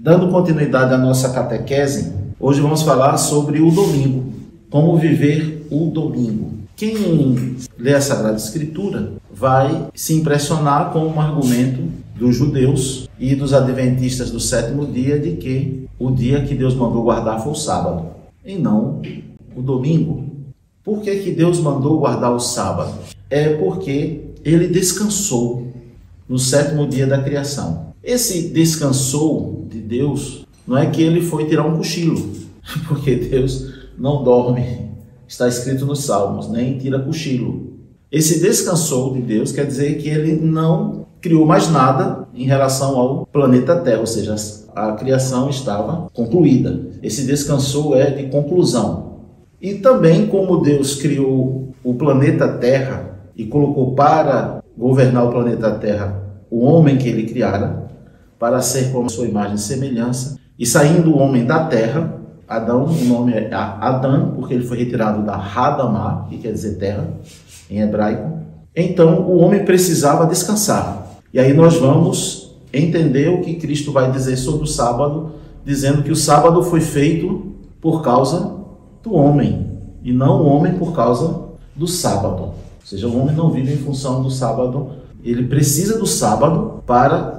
Dando continuidade à nossa catequese, hoje vamos falar sobre o domingo, como viver o domingo. Quem lê a Sagrada Escritura vai se impressionar com um argumento dos judeus e dos adventistas do sétimo dia de que o dia que Deus mandou guardar foi o sábado, e não o domingo. Por que Deus mandou guardar o sábado? É porque ele descansou no sétimo dia da criação. Esse descansou de Deus não é que ele foi tirar um cochilo, porque Deus não dorme, está escrito nos Salmos, nem tira cochilo. Esse descansou de Deus quer dizer que ele não criou mais nada em relação ao planeta Terra, ou seja, a criação estava concluída. Esse descansou é de conclusão. E também como Deus criou o planeta Terra e colocou para governar o planeta Terra o homem que ele criara, para ser como sua imagem e semelhança, e saindo o homem da terra, Adão, o nome é Adão, porque ele foi retirado da Hadamá, que quer dizer terra, em hebraico. Então o homem precisava descansar. E aí nós vamos entender o que Cristo vai dizer sobre o sábado, dizendo que o sábado foi feito por causa do homem, e não o homem por causa do sábado. Ou seja, o homem não vive em função do sábado, ele precisa do sábado para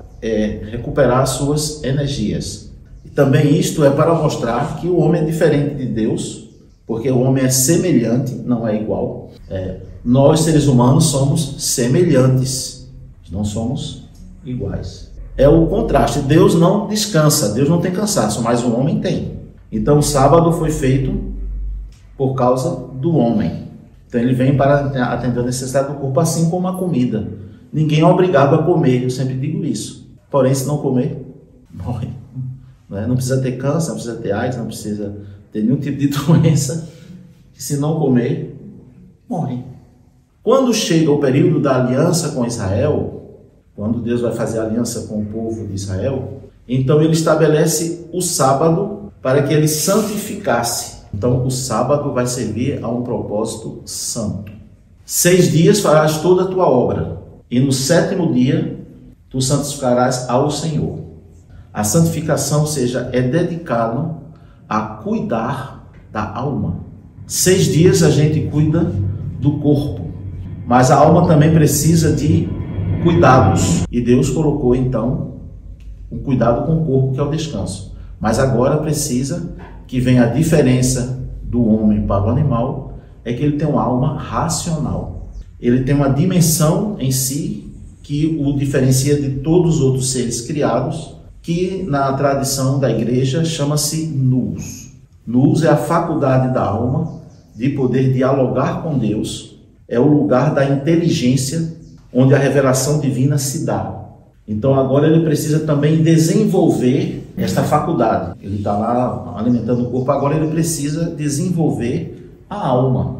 recuperar as suas energias. E também isto é para mostrar que o homem é diferente de Deus, porque o homem é semelhante, não é igual. Nós, seres humanos, somos semelhantes, não somos iguais. É o contraste. Deus não descansa, Deus não tem cansaço, mas o homem tem. Então o sábado foi feito por causa do homem. Então ele vem para atender a necessidade do corpo, assim como a comida. Ninguém é obrigado a comer, eu sempre digo isso. Porém, se não comer, morre. Não precisa ter câncer, não precisa ter AIDS, não precisa ter nenhum tipo de doença. Se não comer, morre. Quando chega o período da aliança com Israel, quando Deus vai fazer aliança com o povo de Israel, então ele estabelece o sábado para que ele santificasse. Então o sábado vai servir a um propósito santo. 6 dias farás toda a tua obra, e no 7º dia tu santificarás ao Senhor. A santificação, ou seja, é dedicado a cuidar da alma. 6 dias a gente cuida do corpo, mas a alma também precisa de cuidados. E Deus colocou então um cuidado com o corpo, que é o descanso. Mas agora precisa que venha a diferença do homem para o animal, é que ele tem uma alma racional. Ele tem uma dimensão em si que o diferencia de todos os outros seres criados, que na tradição da igreja chama-se nous. Nous é a faculdade da alma de poder dialogar com Deus, é o lugar da inteligência onde a revelação divina se dá. Então agora ele precisa também desenvolver esta faculdade. Ele está lá alimentando o corpo, agora ele precisa desenvolver a alma.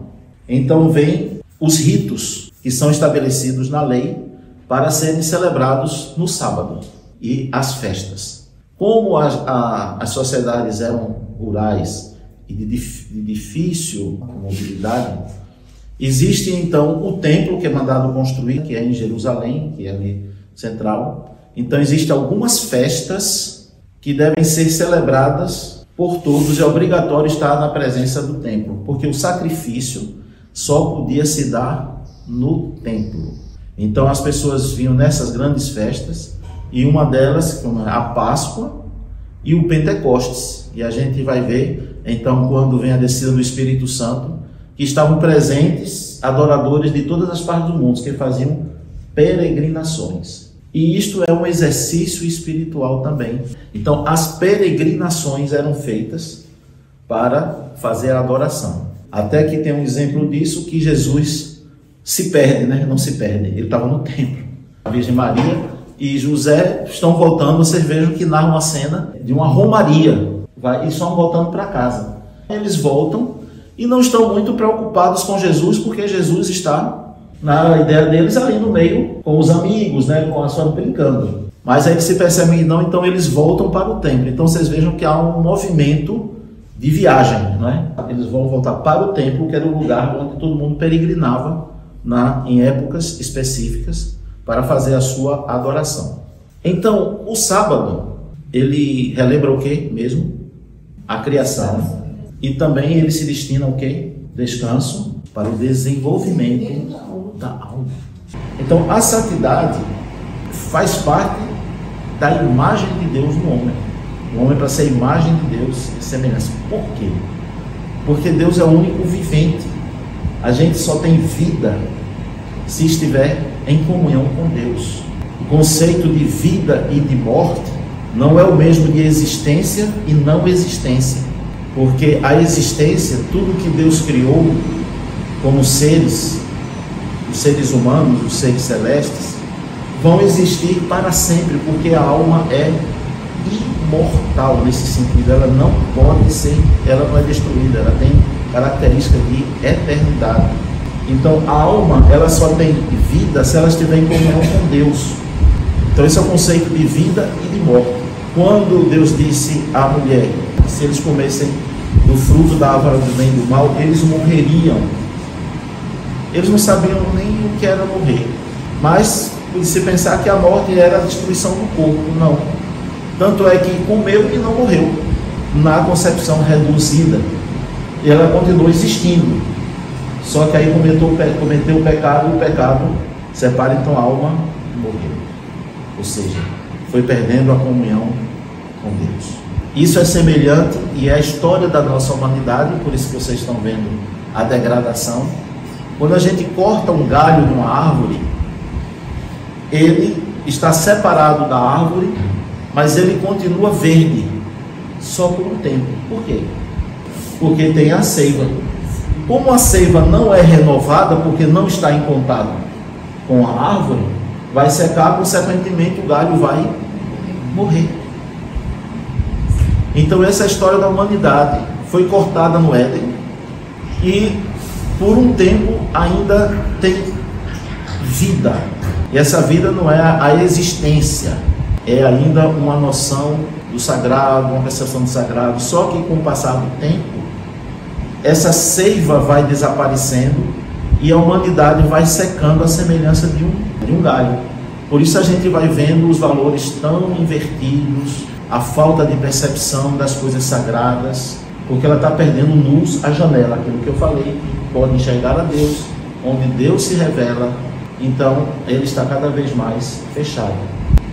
Então vem os ritos que são estabelecidos na lei para serem celebrados no sábado e as festas. Como as sociedades eram rurais e de difícil mobilidade, existe então o templo que é mandado construir, que é em Jerusalém, que é ali central. Então existem algumas festas que devem ser celebradas por todos, é obrigatório estar na presença do templo, porque o sacrifício só podia se dar no templo. Então as pessoas vinham nessas grandes festas, e uma delas, como a Páscoa e o Pentecostes. E a gente vai ver, então, quando vem a descida do Espírito Santo, que estavam presentes adoradores de todas as partes do mundo, que faziam peregrinações. E isto é um exercício espiritual também. Então as peregrinações eram feitas para fazer a adoração. Até que tem um exemplo disso, que Jesus se perde, Não se perde, ele estava no templo. A Virgem Maria e José estão voltando, vocês vejam que narram uma cena de uma romaria, e estão voltando para casa. Eles voltam e não estão muito preocupados com Jesus, porque Jesus está, na ideia deles, ali no meio, com os amigos, com a sua brincando. Mas aí se percebe que não, então eles voltam para o templo. Então vocês vejam que há um movimento de viagem, Eles vão voltar para o templo, que era o lugar onde todo mundo peregrinava em épocas específicas para fazer a sua adoração. Então, o sábado ele relembra o quê mesmo? A criação. E também ele se destina ao quê? Descanso para o desenvolvimento da alma. Então, a santidade faz parte da imagem de Deus no homem. O homem, para ser a imagem de Deus, é semelhança. Por quê? Porque Deus é o único vivente. A gente só tem vida se estiver em comunhão com Deus. O conceito de vida e de morte não é o mesmo de existência e não existência. Porque a existência, tudo que Deus criou como seres, os seres humanos, os seres celestes, vão existir para sempre, porque a alma é imortal nesse sentido. Ela não pode ser, ela não é destruída, ela tem característica de eternidade. Então a alma, ela só tem vida se ela estiver em comunhão com Deus. Então esse é o conceito de vida e de morte. Quando Deus disse à mulher que se eles comessem do fruto da árvore do bem e do mal, eles morreriam. Eles não sabiam nem o que era morrer, mas se pensar que a morte era a destruição do corpo. Não. Tanto é que comeu e não morreu, na concepção reduzida. E ela continuou existindo. Só que aí cometeu o pecado, e o pecado separa então a alma e morreu. Ou seja, foi perdendo a comunhão com Deus. Isso é semelhante e é a história da nossa humanidade, por isso que vocês estão vendo a degradação. Quando a gente corta um galho de uma árvore, ele está separado da árvore, mas ele continua verde, só por um tempo. Por quê? Porque tem a seiva. Como a seiva não é renovada, porque não está em contato com a árvore, vai secar, consequentemente o galho vai morrer. Então essa é a história da humanidade. Foi cortada no Éden e por um tempo ainda tem vida. E essa vida não é a existência, é ainda uma noção do sagrado, uma percepção do sagrado. Só que com o passar do tempo, essa seiva vai desaparecendo e a humanidade vai secando à semelhança de um galho. Por isso a gente vai vendo os valores tão invertidos, a falta de percepção das coisas sagradas, porque ela está perdendo luz à janela, aquilo que eu falei, que pode enxergar a Deus, onde Deus se revela, então ele está cada vez mais fechado.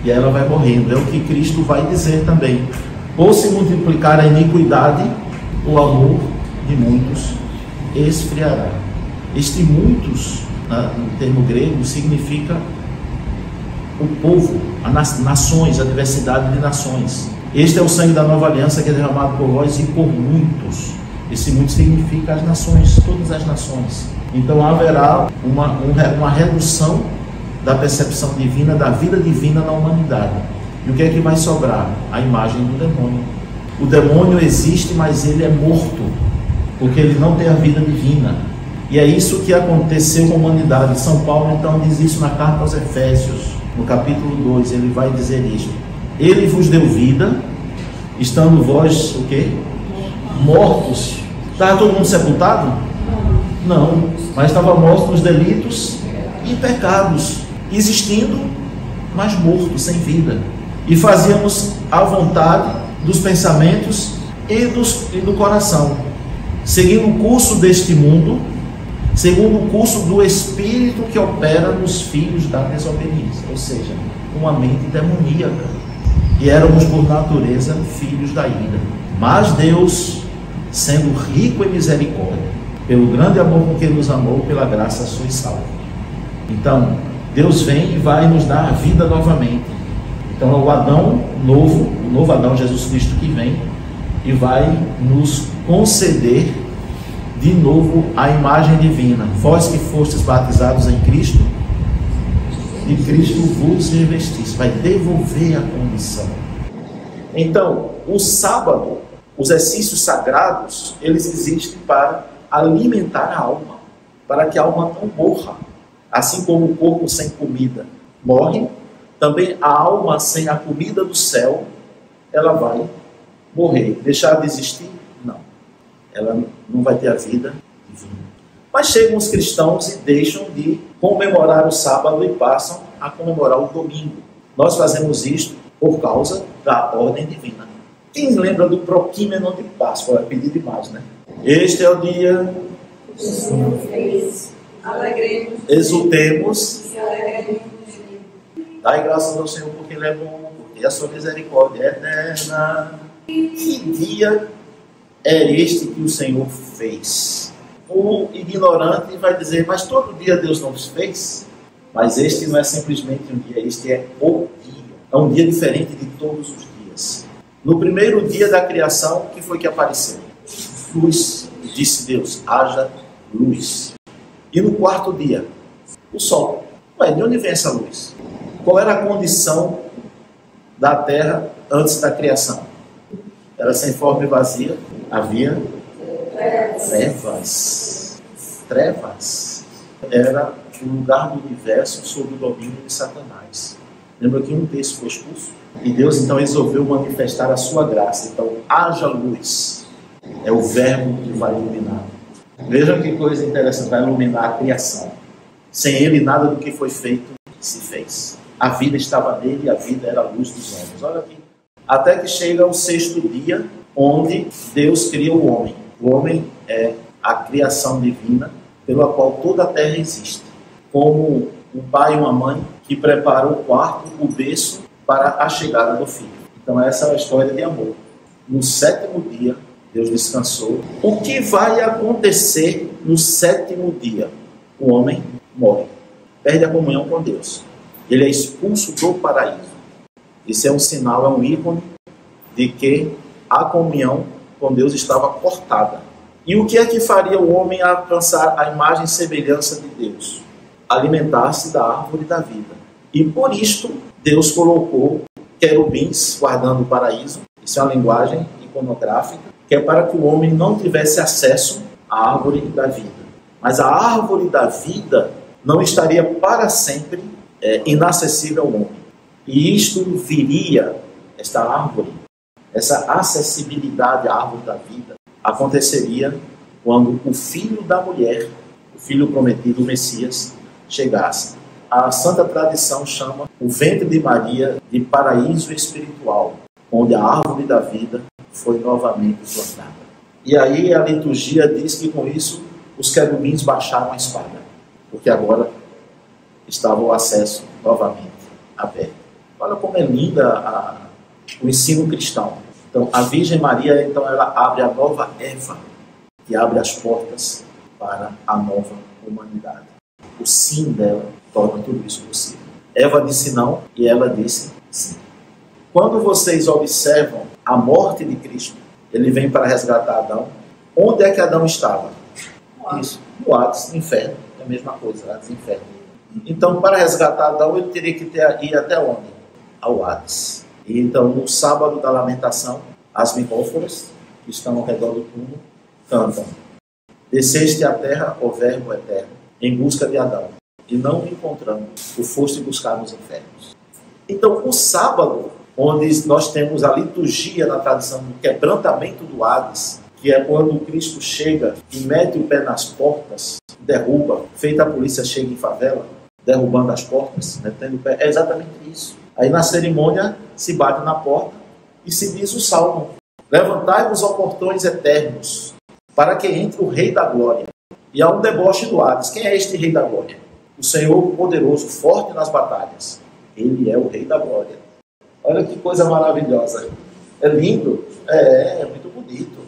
E ela vai morrendo. É o que Cristo vai dizer também. Ou se multiplicar a iniquidade, o amor de muitos esfriará. Este muitos, no termo grego, significa o povo, as nações, a diversidade de nações. Este é o sangue da nova aliança que é derramado por vós e por muitos. Esse muito significa as nações, todas as nações. Então haverá uma redução da percepção divina, da vida divina na humanidade. E o que é que vai sobrar? A imagem do demônio. O demônio existe, mas ele é morto, porque ele não tem a vida divina. E é isso que aconteceu com a humanidade. São Paulo então diz isso na carta aos Efésios, no capítulo 2, ele vai dizer isto: ele vos deu vida, estando vós o quê? Mortos. Estava todo mundo sepultado? Não, mas estava morto nos delitos e pecados, existindo, mas morto, sem vida. E fazíamos a vontade dos pensamentos e do coração, seguindo o curso deste mundo, segundo o curso do Espírito que opera nos filhos da desobediência, ou seja, uma mente demoníaca. E éramos por natureza filhos da ira. Mas Deus, sendo rico em misericórdia, pelo grande amor com que nos amou, pela graça sois salvos. Então, Deus vem e vai nos dar a vida novamente. Então é o Adão novo, o novo Adão, Jesus Cristo, que vem e vai nos conceder de novo a imagem divina. Vós que fostes batizados em Cristo, de Cristo vos revestisse. Vai devolver a condição. Então, o sábado, os exercícios sagrados, eles existem para alimentar a alma, para que a alma não morra. Assim como o corpo sem comida morre, também a alma sem a comida do céu, ela vai morrer. Deixar de existir? Não. Ela não vai ter a vida divina. Mas chegam os cristãos e deixam de comemorar o sábado e passam a comemorar o domingo. Nós fazemos isto por causa da ordem divina. Quem lembra do Proquímenon de Páscoa? Vai pedir demais, né? Este é o dia O Senhor fez. Alegremos. Exultemos. E alegremos. Dai graças ao Senhor porque Ele é bom, porque a sua misericórdia é eterna. Que dia é este que o Senhor fez? O ignorante vai dizer, mas todo dia Deus não fez? Mas este não é simplesmente um dia, este é o dia. É um dia diferente de todos os dias. No primeiro dia da criação, o que foi que apareceu? Luz. Disse Deus, haja luz. E no quarto dia, o sol. Ué, de onde vem essa luz? Qual era a condição da terra antes da criação? Era sem forma e vazia. Havia trevas. Trevas. Era o lugar do universo sob o domínio de Satanás. Lembra que um terço foi expulso? E Deus então resolveu manifestar a sua graça. Então, haja luz. É o verbo que vai iluminar. Vejam que coisa interessante, vai iluminar a criação. Sem ele, nada do que foi feito se fez. A vida estava nele e a vida era a luz dos homens. Olha aqui. Até que chega o sexto dia, onde Deus cria o homem. O homem é a criação divina pela qual toda a terra existe. Como um pai e uma mãe que preparam o quarto, o berço, para a chegada do filho. Então essa é a história de amor. No sétimo dia, Deus descansou. O que vai acontecer no sétimo dia? O homem morre. Perde a comunhão com Deus. Ele é expulso do paraíso. Isso é um sinal, é um ícone de que a comunhão com Deus estava cortada. E o que é que faria o homem alcançar a imagem e semelhança de Deus? Alimentar-se da árvore da vida. E por isto, Deus colocou querubins guardando o paraíso. Isso é uma linguagem iconográfica, que é para que o homem não tivesse acesso à árvore da vida. Mas a árvore da vida não estaria para sempre inacessível ao homem. E isto viria, esta árvore, essa acessibilidade à árvore da vida, aconteceria quando o filho da mulher, o filho prometido, o Messias, chegasse. A santa tradição chama o ventre de Maria de paraíso espiritual, onde a árvore da vida foi novamente plantada. E aí a liturgia diz que com isso os querubins baixaram a espada, porque agora estava o acesso novamente aberto. Olha como é linda o ensino cristão. Então a Virgem Maria, então, ela abre a nova Eva, que abre as portas para a nova humanidade. O sim dela torna tudo isso possível. Eva disse não e ela disse sim. Quando vocês observam a morte de Cristo, ele vem para resgatar Adão. Onde é que Adão estava? Isso, no Hades, no inferno. É a mesma coisa, Hades, inferno. Então, para resgatar Adão, ele teria que ir até onde? Ao Hades. E então, no sábado da lamentação, as minóforas, que estão ao redor do túmulo, cantam: desceste à terra, ó verbo eterno, em busca de Adão, e não o encontrando, tu foste buscar nos infernos. Então, o sábado, onde nós temos a liturgia na tradição do quebrantamento do Hades, que é quando Cristo chega e mete o pé nas portas, derruba, feita a polícia chega em favela, derrubando as portas, metendo o pé, é exatamente isso. Aí na cerimônia se bate na porta e se diz o salmo: levantai-vos, ó portões eternos, para que entre o Rei da Glória. E há um deboche do Hades. Quem é este Rei da Glória? O Senhor poderoso, forte nas batalhas. Ele é o Rei da Glória. Olha que coisa maravilhosa. É lindo, é muito bonito.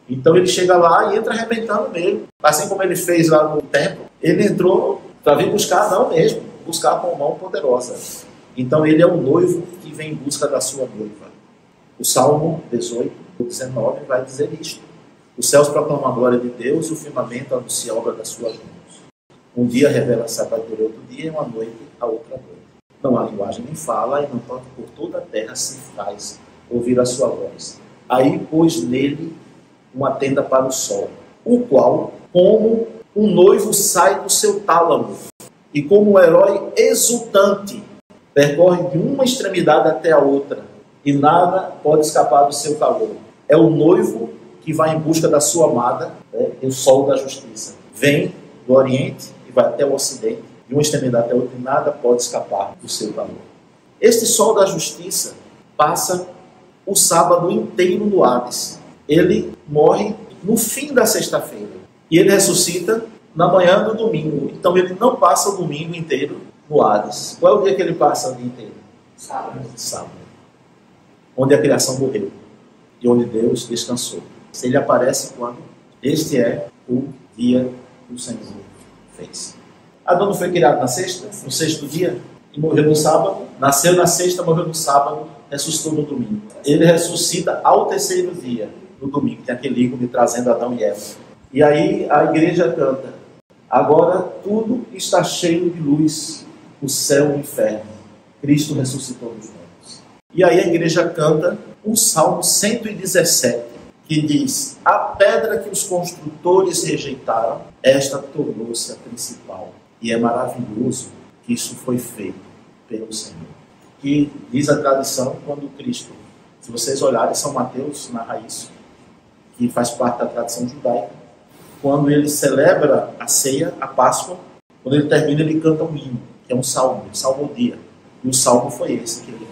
Então ele chega lá e entra arrebentando mesmo. Assim como ele fez lá no templo, ele entrou para vir buscar Adão mesmo, buscar com mão poderosa. Então ele é o noivo que vem em busca da sua noiva. O Salmo 18, 19 vai dizer isto: os céus proclamam a glória de Deus e o firmamento anuncia a obra das suas mãos. Um dia revela a sabedoria, outro dia, e uma noite a outra noite. Não há linguagem nem fala, e não toca por toda a terra se faz ouvir a sua voz. Aí pôs nele uma tenda para o sol, o qual, como um noivo sai do seu tálamo, e como um herói exultante, percorre de uma extremidade até a outra, e nada pode escapar do seu calor. É o noivo que vai em busca da sua amada, o sol da justiça. Vem do Oriente e vai até o Ocidente, de uma extremidade até a outra, e nada pode escapar do seu calor. Este sol da justiça passa o sábado inteiro no Hades. Ele morre no fim da sexta-feira e ele ressuscita na manhã do domingo. Então ele não passa o domingo inteiro no Hades. Qual é o dia que ele passa o dia inteiro? Sábado. Onde a criação morreu e onde Deus descansou. Ele aparece quando? Este é o dia que o Senhor fez. Adão não foi criado na sexta, no sexto dia, e morreu no sábado. Nasceu na sexta, morreu no sábado, ressuscitou no domingo. Ele ressuscita ao terceiro dia, no domingo. Tem aquele ícone trazendo Adão e Eva. E aí a igreja canta: agora tudo está cheio de luz, o céu e o inferno. Cristo ressuscitou dos mortos. E aí a igreja canta o Salmo 117, que diz: a pedra que os construtores rejeitaram, esta tornou-se a principal. E é maravilhoso que isso foi feito pelo Senhor. Que diz a tradição, quando Cristo, se vocês olharem São Mateus, narra isso, que faz parte da tradição judaica, quando ele celebra a ceia, a Páscoa, quando ele termina, ele canta um hino, que é um salmo, ele salmodia. E o salmo foi esse que ele